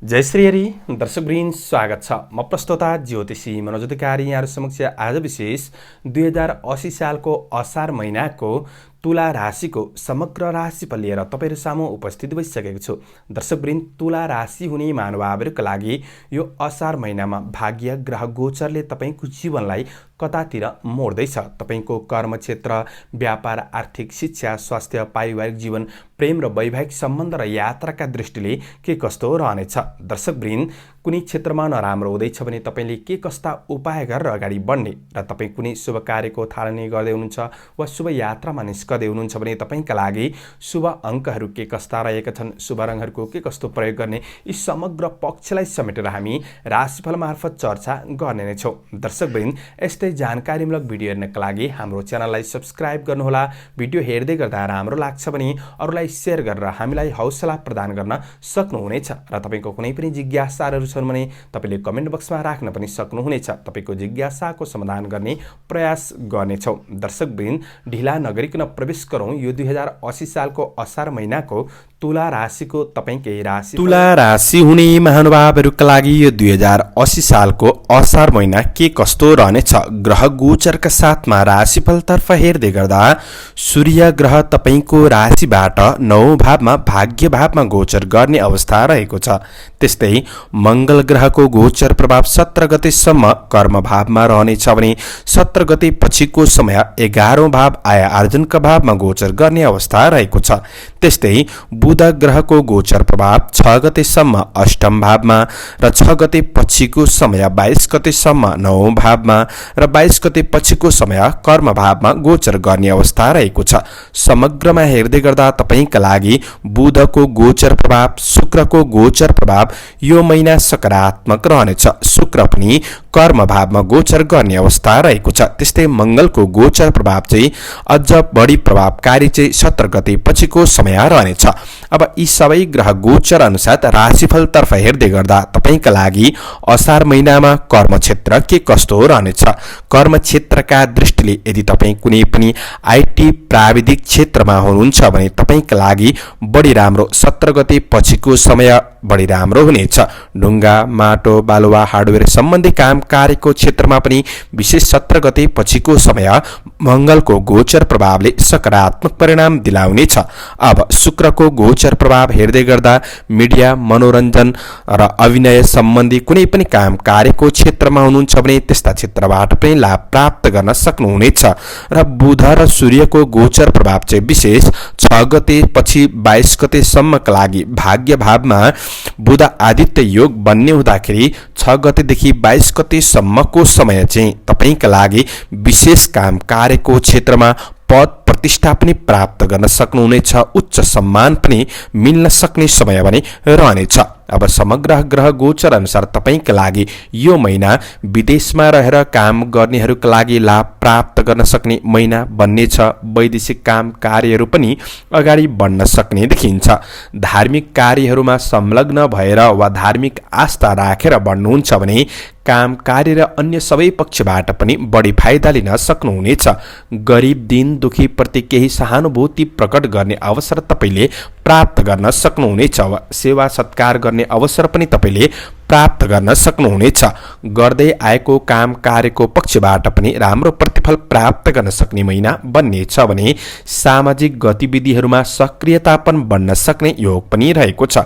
जय श्री हरि दर्शकवृन्द स्वागत छ। म प्रस्तोता ज्योतिषी मनोज अधिकारी यहाँहरु समक्ष आज विशेष 2080 सालको असार महिनाको तुला राशिको समग्र राशिफल लिएर तपाईहरु सामु उपस्थित भइसकेको छु। दर्शकवृन्द, तुला राशि हुने महानुभावहरुका लागि यो असार महिनामा भाग्य ग्रह गोचरले तपाईको जीवनलाई कतातिर मोड्दैछ। तपाईको कर्म क्षेत्र, व्यापार, आर्थिक, शिक्षा, स्वास्थ्य, पारिवारिक जीवन, प्रेम र वैवाहिक सम्बन्ध र यात्राका दृष्टिले के कस्तो रहनेछ। दर्शकवृन्द, कुनै क्षेत्रमा नराम्रो हुँदैछ भने तपाईले के कस्ता उपाय गरेर अगाडि बढ्ने र तपाई कुनै शुभ कार्यको थालनी गर्दै हुनुहुन्छ वा शुभ यात्रामा निस्कदै हुनुहुन्छ भने तपाईका लागि शुभ अंकहरू के कस्ता रहेका छन्, शुभ रङहरूको के कस्तो प्रयोग गर्ने, यी समग्र पक्षलाई समेटेर हामी राशिफल मार्फत चर्चा गर्ने नै छौं। दर्शकवृन्द, यस्तै जानकारीमूलक भिडियो हेर्नका लागि हाम्रो च्यानललाई सब्स्क्राइब गर्नुहोला। भिडियो हेर्दै गर्दा राम्रो लाग्छ भने अरूलाई शेयर गरेर हामीलाई हौसला प्रदान गर्न सक्नुहुनेछ र तपाईको कुनै पनि जिज्ञासाहरू छन् भने तपाईले कमेन्ट बक्समा राख्न पनि सक्नुहुनेछ। तपाईको जिज्ञासाको समाधान गर्ने प्रयास गर्नेछौं। दर्शकवृन्द, ढिला नगरिकन प्रवेश गरौं यो 2080 सालको असार महिनाको तुला राशिको तपाईकै राशि। तुला राशि हुने महानुभावहरुका लागि यो 2080 सालको असार महिना के कस्तो रहनेछ। ग्रह गोचरका साथमा राशिफलतर्फ हेर्दै गर्दा सूर्य ग्रह तपाईको राशिबाट 9औं भावमा भाग्य भावमा गोचर गर्ने अवस्था रहेको छ। त्यस्तै मंगल ग्रहको गोचर प्रभाव 17 गतेसम्म कर्म भावमा रहनेछ भने 17 गते पछिको समय 11औं भाव आय आर्जनका भावमा गोचर गर्ने अवस्था रहेको छ। त्यस्तै बुध ग्रहको गोचर प्रभाव 6 गतेसम्म अष्टम भावमा र 6 गते पछिको समय 22 गतेसम्म 9औं भावमा र 22 गते पछिको समय कर्म भावमा गोचर गर्ने अवस्था रहेको छ। समग्रमा हेर्दै गर्दा तपाईका लागि बुधको गोचर प्रभाव, शुक्रको गोचर प्रभाव यो महिना सकारात्मक रहनेछ। शुक्र पनि कर्म भावमा गोचर गर्ने अवस्था रहेको छ। त्यस्तै मंगलको गोचर प्रभाव चाहिँ अझ बढी प्रभावकारी चाहिँ 17 गते पछिको समय रहनेछ। अब यी सबै ग्रह गोचर अनुसार राशिफलतर्फ हेर्दै गर्दा तपाईका लागि असार महिनामा कर्म क्षेत्र के कस्तो रहनेछ। कर्म क्षेत्रका दृष्टिले यदि तपाई कुनै पनि आईटी प्राविधिक क्षेत्रमा हुनुहुन्छ भने तपाईका लागि बढी राम्रो 17 गते पछिको समय बढी राम्रो हुनेछ। ढुङ्गा, माटो, बालुवा, हार्डवेयर सम्बन्धी काम कार्यको क्षेत्रमा पनि विशेष 17 गते पछिको समय मंगलको गोचर प्रभावले सकारात्मक परिणाम दिलाउनेछ। अब शुक्रको गोचर प्रभाव हेर्दै गर्दा मिडिया, मनोरञ्जन र अभिनय सम्बन्धी कुनै पनि काम कार्यको क्षेत्रमा हुनुहुन्छ भने त्यस्ता क्षेत्रबाट पनि लाभ प्राप्त गर्न सक्नुहुनेछ। र बुध र सूर्यको गोचर प्रभाव चाहिँ विशेष 6 गते पछि 22 गतेसम्मका लागि भाग्य भावमा बुध आदित्य योग बन्ने हुँदाखेरि 6 गतेदेखि 22 गतेसम्मको समय चाहिँ तपाईका लागि विशेष काम कार्यको क्षेत्रमा पद प्रतिष्ठा पनि प्राप्त गर्न सक्नुहुनेछ। उच्च सम्मान पनि मिल्न सक्ने समय पनि रहनेछ। अब समग्र ग्रह गोचर अनुसार तपाईका लागि यो महिना विदेशमा रहेर काम गर्नेहरूका लागि लाभ प्राप्त गर्न सक्ने महिना बन्नेछ। वैदेशिक काम कार्यहरू पनि अगाडि बढ्न सक्ने देखिन्छ। धार्मिक कार्यहरूमा संलग्न भएर वा धार्मिक आस्था राखेर बढ्नुहुन्छ भने काम कार्य र अन्य सबै पक्षबाट पनि बढी फाइदा लिन सक्नुहुनेछ। गरिब दीन दुखी प्रति केही सहानुभूति प्रकट गर्ने अवसर तपाईले प्राप्त गर्न सक्नुहुनेछ। सेवा सत्कार गर्ने अवसर पनि तपाईले प्राप्त गर्न सक्नुहुनेछ। गर्दै आएको काम कार्यको पक्षबाट पनि राम्रो प्रतिफल प्राप्त गर्न सक्ने महिना बन्नेछ भने सामाजिक गतिविधिहरूमा सक्रियता पनि बढ्न सक्ने योग पनि रहेको छ।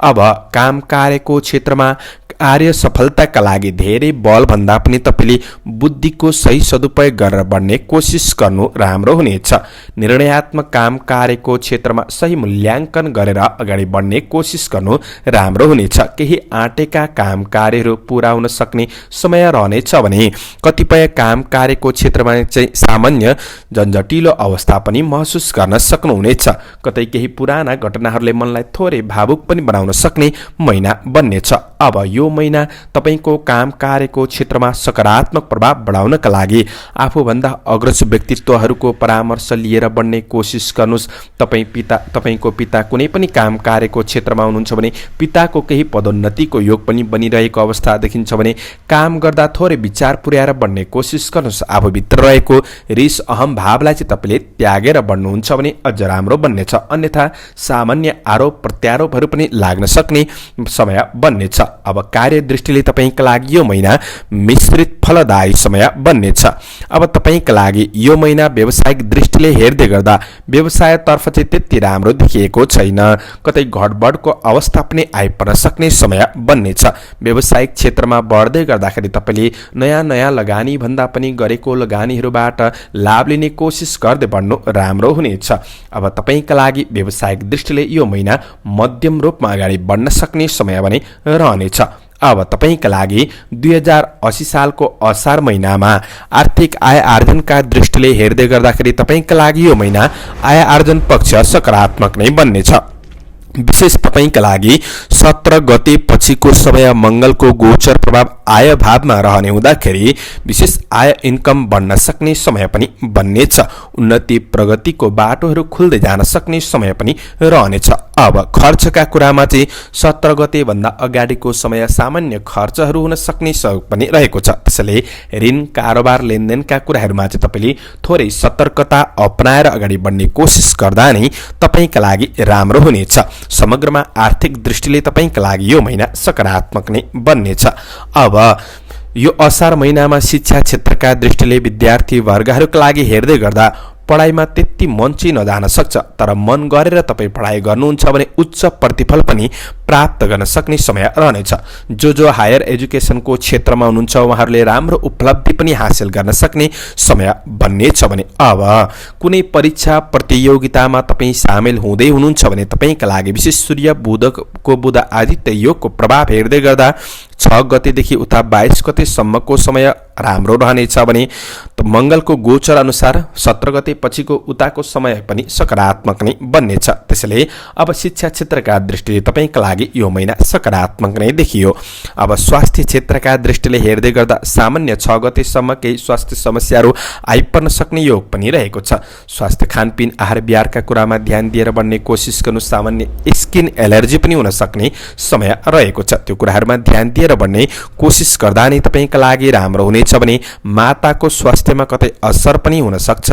अब काम कार्यको क्षेत्रमा कार्य सफलताका लागि धेरै बल भन्दा पनि तपाईले बुद्धिको सही सदुपयोग गरेर बढ्ने कोसिस गर्नु राम्रो हुनेछ। निर्णयात्मक काम कार्यको क्षेत्रमा सही मूल्याङ्कन गरेर अगाडि बढ्ने कोसिस गर्नु राम्रो हुनेछ। केही आँटेका काम कार्यहरू पूरा हुन सक्ने समय रहनेछ भने कतिपय काम कार्यको क्षेत्रमा चाहिँ सामान्य झन्झटिलो अवस्था पनि महसुस गर्न सक्नुहुनेछ। कतै केही पुराना घटनाहरूले मनलाई थोरै भावुक पनि बनाउन सक्ने महिना बन्नेछ। अब यो यो महिना तपाईको काम कार्यको क्षेत्रमा सकारात्मक प्रभाव बढाउनका लागि आफूभन्दा अग्रज व्यक्तित्वहरूको परामर्श लिएर बढ्ने कोसिस गर्नुस्। तपाईको पिता कुनै पनि काम कार्यको क्षेत्रमा हुनुहुन्छ भने पिताको केही पदोन्नतिको योग पनि बनिरहेको अवस्था देखिन्छ भने काम गर्दा थोरै विचार पुर्याएर बढ्ने कोसिस गर्नुस्। आफूभित्र रहेको रिस अहम भावलाई चाहिँ तपाईँले त्यागेर बढ्नुहुन्छ भने अझ राम्रो बन्नेछ। अन्यथा सामान्य आरोप प्रत्यारोपहरू पनि लाग्न सक्ने समय बन्नेछ। अब कार्य दृष्टिले तपाईँका लागि यो महिना मिश्रित फलदायी समय बन्नेछ। अब तपाईँका लागि यो महिना व्यावसायिक दृष्टिले हेर्दै गर्दा व्यवसायतर्फ चाहिँ त्यति राम्रो देखिएको छैन। कतै घटबडको अवस्था पनि आइपर्न सक्ने समय बन्नेछ। व्यावसायिक क्षेत्रमा बढ्दै गर्दाखेरि तपाईँले नयाँ लगानी भन्दा पनि गरेको लगानीहरूबाट लाभ लिने कोसिस गर्दै बढ्नु राम्रो हुनेछ। अब तपाईँका लागि व्यावसायिक दृष्टिले यो महिना मध्यम रूपमा अगाडि बढ्न सक्ने समय भने रहनेछ। अब तपाईँका लागि 2080 सालको असार महिनामा आर्थिक आय आर्जनका दृष्टिले हेर्दै गर्दाखेरि तपाईँका लागि यो महिना आय आर्जन पक्ष सकारात्मक नै बन्नेछ। विशेष तपाईँका लागि 17 गते पछिको समय मङ्गलको गोचर प्रभाव आय भावमा रहने हुँदाखेरि विशेष आय इन्कम बढ्न सक्ने समय पनि बन्नेछ। उन्नति प्रगतिको बाटोहरू खुल्दै जान सक्ने समय पनि रहनेछ। अब खर्चका कुरामा चाहिँ 17 गते भन्दा अगाडिको समय सामान्य खर्चहरू हुन सक्ने सहयोग पनि रहेको छ। त्यसैले ऋण कारोबार लेनदेनका कुराहरूमा चाहिँ तपाईँले थोरै सतर्कता अपनाएर अगाडि बढ्ने कोसिस गर्दा नै तपाईँका लागि राम्रो हुनेछ। समग्रमा आर्थिक दृष्टिले तपाईँका लागि यो महिना सकारात्मक नै बन्नेछ। अब यो असार महिनामा शिक्षा क्षेत्रका दृष्टिले विद्यार्थी वर्गहरूका लागि हेर्दै गर्दा पढाइमा त्यति मन चाहिँ नजान सक्छ, तर मन गरेर तपाईँ पढाइ गर्नुहुन्छ भने उच्च प्रतिफल पनि प्राप्त गर्न सक्ने समय रहनेछ। जो हायर एजुकेसनको क्षेत्रमा हुनुहुन्छ उहाँहरूले राम्रो उपलब्धि पनि हासिल गर्न सक्ने समय बन्नेछ भने अब कुनै परीक्षा प्रतियोगितामा तपाईँ सामेल हुँदै हुनुहुन्छ भने तपाईँका लागि विशेष सूर्य बुधको बुध आदित्य योगको प्रभाव हेर्दै गर्दा 6 गतेदेखि उता 22 गतेसम्मको समय राम्रो रहनेछ भने मङ्गलको गोचर अनुसार 17 गते पछिको उताको समय पनि सकारात्मक नै बन्नेछ। त्यसैले अब शिक्षा क्षेत्रका दृष्टिले तपाईँका लागि यो महिना सकारात्मक नै देखियो। अब स्वास्थ्य क्षेत्रका दृष्टिले हेर्दै गर्दा सामान्य 6 गतेसम्म केही स्वास्थ्य समस्याहरू आइपर्न सक्ने योग पनि रहेको छ। स्वास्थ्य खानपिन आहार विहारका कुरामा ध्यान दिएर बढ्ने कोसिस गर्नु। सामान्य स्किन एलर्जी पनि हुन सक्ने समय रहेको छ। त्यो कुराहरूमा ध्यान दिएर बढ्ने कोसिस गर्दा नै तपाईँका लागि राम्रो हुनेछ भने माताको स्वास्थ्यमा कतै असर पनि हुन सक्छ।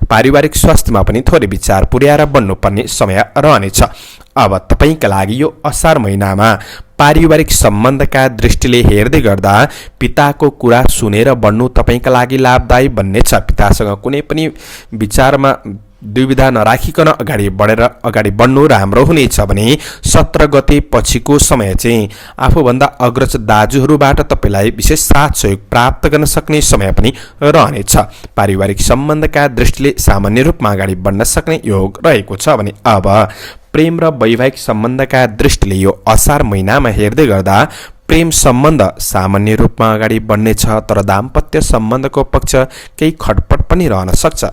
पारिवारिक स्वास्थ्यमा पनि थोरै विचार पुर्याएर बढ्नुपर्ने समय रहनेछ। अब तपाईँका लागि यो असार महिनामा पारिवारिक सम्बन्धका दृष्टिले हेर्दै गर्दा पिताको कुरा सुनेर बढ्नु तपाईँका लागि लाभदायी बन्नेछ। पितासँग कुनै पनि विचारमा दुविधा नराखिकन अगाडि बढ्नु राम्रो हुनेछ भने 17 गते पछिको समय चाहिँ आफूभन्दा अग्रज दाजुहरूबाट तपाईँलाई विशेष साथ सहयोग प्राप्त गर्न सक्ने समय पनि रहनेछ। पारिवारिक सम्बन्धका दृष्टिले सामान्य रूपमा अगाडि बढ्न सक्ने योग रहेको छ भने अब प्रेम र वैवाहिक सम्बन्धका दृष्टिले यो असार महिनामा हेर्दै गर्दा प्रेम सम्बन्ध सामान्य रूपमा अगाडि बढ्नेछ, तर दाम्पत्य सम्बन्धको पक्ष केही खटपट पनि रहन सक्छ,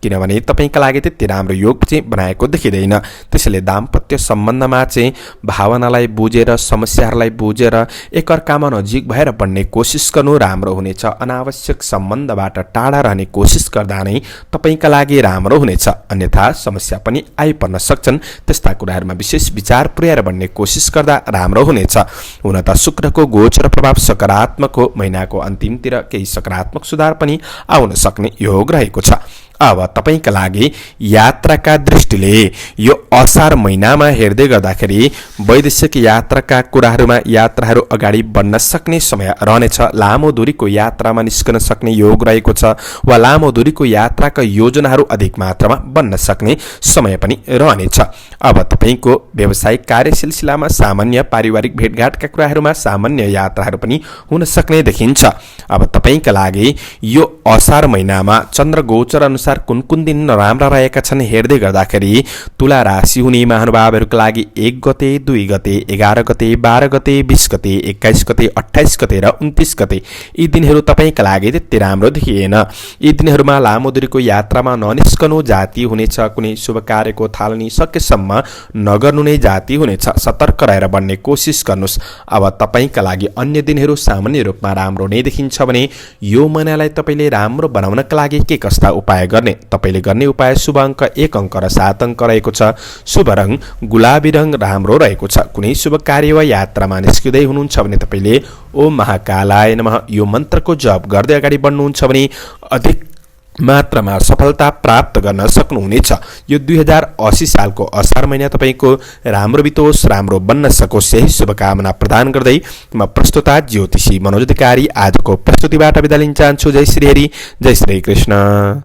किनभने तपाईँका लागि त्यति राम्रो योग चाहिँ बनाएको देखिँदैन। त्यसैले दाम्पत्य सम्बन्धमा चाहिँ भावनालाई बुझेर समस्याहरूलाई बुझेर एकअर्कामा नजिक भएर बढ्ने कोसिस गर्नु राम्रो हुनेछ। अनावश्यक सम्बन्धबाट टाढा रहने कोसिस गर्दा नै तपाईँका लागि राम्रो हुनेछ, अन्यथा समस्या पनि आइपर्न सक्छन्। त्यस्ता कुराहरूमा विशेष विचार पुर्याएर बढ्ने कोसिस गर्दा राम्रो हुनेछ। हुन त शुक्रको गोचर प्रभाव सकारात्मक हो, महिनाको अन्तिमतिर केही सकारात्मक सुधार पनि आउन सक्ने योग रहेको छ। अब तपाईँका लागि यात्राका दृष्टिले यो असार महिनामा हेर्दै गर्दाखेरि वैदेशिक यात्राका कुराहरूमा यात्राहरू अगाडि बढ्न सक्ने समय रहनेछ। लामो दूरीको यात्रामा निस्कन सक्ने योग रहेको छ वा लामो दूरीको यात्राका योजनाहरू अधिक मात्रामा बन्न सक्ने समय पनि रहनेछ। अब तपाईँको व्यावसायिक कार्य सिलसिलामा सामान्य पारिवारिक भेटघाटका कुराहरूमा सामान्य यात्राहरू पनि हुन सक्ने देखिन्छ। अब तपाईँका लागि यो असार महिनामा चन्द्र गोचर अनुसार अनुसार कुन कुन दिन नराम्रा रहेका छन् हेर्दै गर्दाखेरि तुला राशि हुने महानुभावहरूका लागि 1 गते, 2 गते, 11 गते, 12 गते, 20 गते, 21 गते, 28 गते र 29 गते यी दिनहरू तपाईँका लागि त्यति राम्रो देखिएन। यी दिनहरूमा लामो दूरीको यात्रामा ननिस्कनु जाति हुनेछ। कुनै शुभ कार्यको थालनी सकेसम्म नगर्नु नै जाति हुनेछ। सतर्क रहेर बढ्ने कोसिस गर्नुहोस्। अब तपाईँका लागि अन्य दिनहरू सामान्य रूपमा राम्रो नै देखिन्छ भने यो महिनालाई तपाईँले राम्रो बनाउनका लागि के कस्ता उपाय गर्ने? तपाईँले गर्ने उपाय शुभ अङ्क 1 अङ्क र 7 अङ्क रहेको छ। शुभ रङ गुलाबी रङ राम्रो रहेको छ। कुनै शुभ कार्य वा यात्रामा निस्किँदै हुनुहुन्छ भने तपाईँले ओम महाकालाय नमः यो मन्त्रको जप गर्दै अगाडि बढ्नुहुन्छ भने अधिक मात्रामा सफलता प्राप्त गर्न सक्नुहुनेछ। यो 2080 सालको असार महिना तपाईँको राम्रो बितोस्, राम्रो बन्न सकोस् यही शुभकामना प्रदान गर्दै म प्रस्तुता ज्योतिषी मनोज अधिकारी आजको प्रस्तुतिबाट बिदा लिन चाहन्छु। जय श्री हरि, जय श्री कृष्ण।